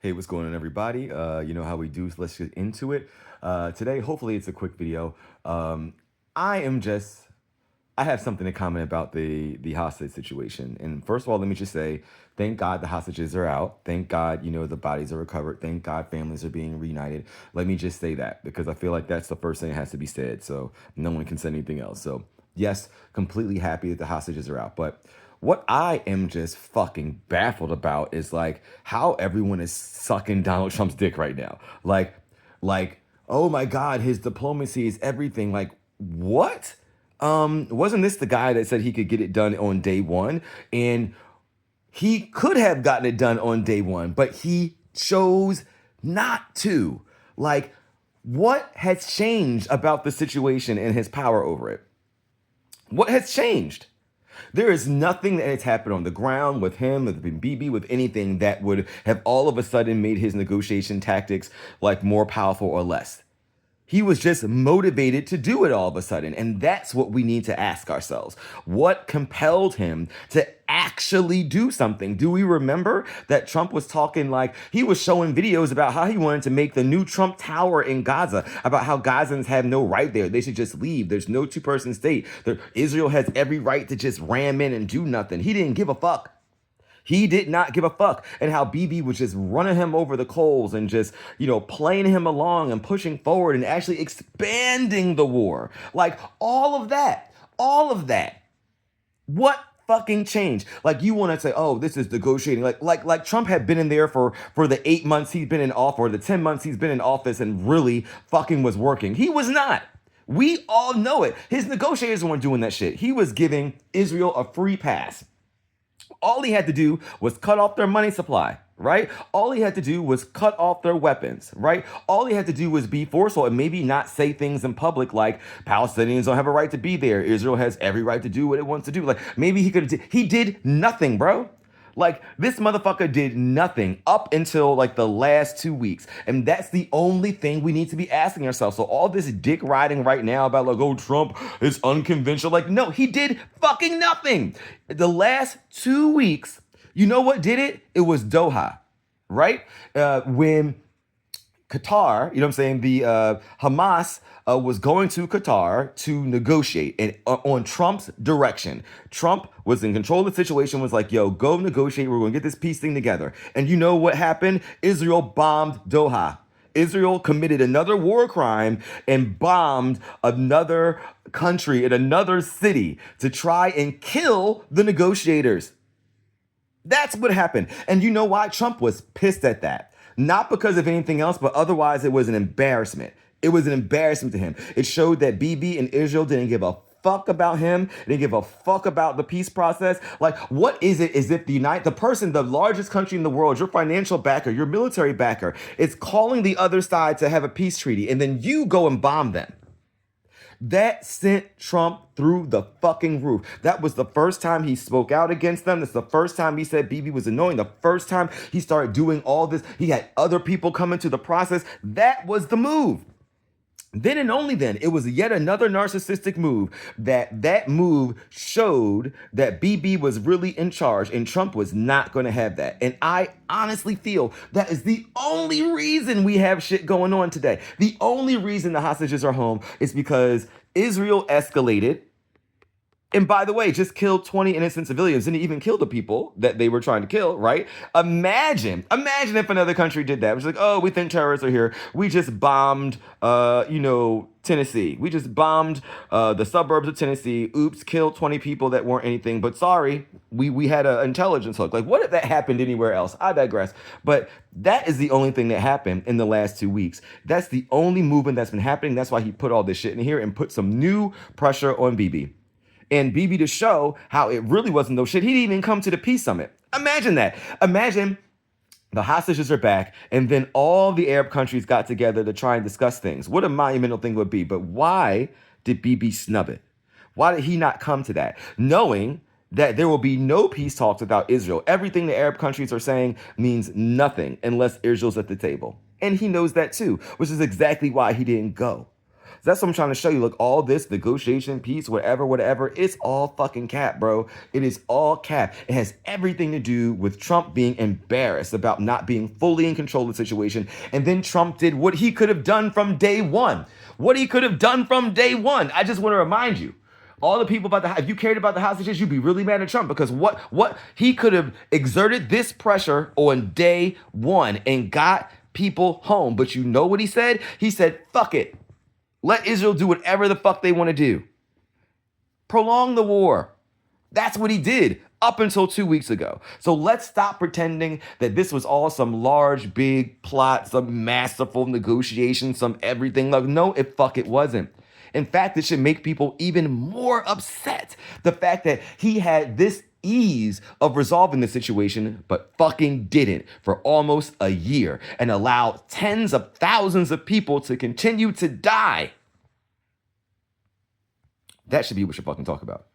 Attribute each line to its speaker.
Speaker 1: Hey, what's going on, everybody? You know how we do, so let's get into it. Today, hopefully, it's a quick video. I am just, I have something to comment about the hostage situation. And first of all, let me just say, thank God the hostages are out. Thank God, the bodies are recovered. Thank God families are being reunited. Let me just say that because I feel like that's the first thing that has to be said. So no one can say anything else. So yes, completely happy that the hostages are out. But what I am just fucking baffled about is like how everyone is sucking Donald Trump's dick right now. Like, oh my God, his diplomacy is everything. Like, what? Wasn't this the guy that said he could get it done on day one? And he could have gotten it done on day one, but he chose not to. Like, what has changed about the situation and his power over it? What has changed? There is nothing that has happened on the ground with him, with BB, with anything that would have all of a sudden made his negotiation tactics like more powerful or less. He was just motivated to do it all of a sudden. And that's what we need to ask ourselves. What compelled him to actually do something? Do we remember that Trump was talking like he was showing videos about how he wanted to make the new Trump Tower in Gaza, about how Gazans have no right there. They should just leave. There's no two-person state. Israel has every right to just ram in and do nothing. He didn't give a fuck. He did not give a fuck. And how BB was just running him over the coals and just, playing him along and pushing forward and actually expanding the war. Like all of that. What fucking changed? Like you want to say, oh, this is negotiating. Like Trump had been in there for the 8 months he's been in office or the 10 months he's been in office and really fucking was working. He was not. We all know it. His negotiators weren't doing that shit. He was giving Israel a free pass. All he had to do was cut off their money supply, right? All he had to do was cut off their weapons, right? All he had to do was be forceful and maybe not say things in public like Palestinians don't have a right to be there. Israel has every right to do what it wants to do. Like maybe he did nothing, bro. Like this motherfucker did nothing up until like the last 2 weeks. And that's the only thing we need to be asking ourselves. So all this dick riding right now about like, oh, Trump is unconventional. Like, no, he did fucking nothing. The last 2 weeks, you know what did it? It was Doha, right? When Qatar, you know what I'm saying? The Hamas was going to Qatar to negotiate and on Trump's direction. Trump was in control of the situation, was like, yo, go negotiate. We're going to get this peace thing together. And you know what happened? Israel bombed Doha. Israel committed another war crime and bombed another country in another city to try and kill the negotiators. That's what happened. And you know why? Trump was pissed at that. Not because of anything else, but otherwise it was an embarrassment. It was an embarrassment to him. It showed that BB and Israel didn't give a fuck about him. They didn't give a fuck about the peace process. Like, what is it as if the largest country in the world, your financial backer, your military backer, is calling the other side to have a peace treaty, and then you go and bomb them? That sent Trump through the fucking roof. That was the first time he spoke out against them. That's the first time he said BB was annoying. The first time he started doing all this, he had other people come into the process. That was the move. Then and only then, it was yet another narcissistic move that move showed that BB was really in charge and Trump was not going to have that. And I honestly feel that is the only reason we have shit going on today. The only reason the hostages are home is because Israel escalated. And by the way, just killed 20 innocent civilians. Didn't even kill the people that they were trying to kill, right? Imagine if another country did that. It was like, oh, we think terrorists are here. We just bombed, Tennessee. We just bombed the suburbs of Tennessee. Oops, killed 20 people that weren't anything. But sorry, we had an intelligence hook. Like, what if that happened anywhere else? I digress. But that is the only thing that happened in the last 2 weeks. That's the only movement that's been happening. That's why he put all this shit in here and put some new pressure on BB. And BB to show how it really wasn't no shit. He didn't even come to the peace summit. Imagine that. Imagine the hostages are back, and then all the Arab countries got together to try and discuss things. What a monumental thing it would be. But why did BB snub it? Why did he not come to that? Knowing that there will be no peace talks without Israel. Everything the Arab countries are saying means nothing unless Israel's at the table. And he knows that too, which is exactly why he didn't go. That's what I'm trying to show you. Look, all this negotiation, peace, whatever, it's all fucking cap, bro. It is all cap. It has everything to do with Trump being embarrassed about not being fully in control of the situation. And then Trump did what he could have done from day one. What he could have done from day one. I just want to remind you. All the people about the, if you cared about the hostages, you'd be really mad at Trump, because what he could have exerted this pressure on day one and got people home. But you know what he said? He said, fuck it. Let Israel do whatever the fuck they want to do. Prolong the war. That's what he did up until 2 weeks ago. So let's stop pretending that this was all some large, big plot, some masterful negotiation, some everything. Like, no, it wasn't. In fact, it should make people even more upset. The fact that he had this ease of resolving the situation, but fucking didn't for almost a year, and allowed tens of thousands of people to continue to die. That should be what you fucking talk about.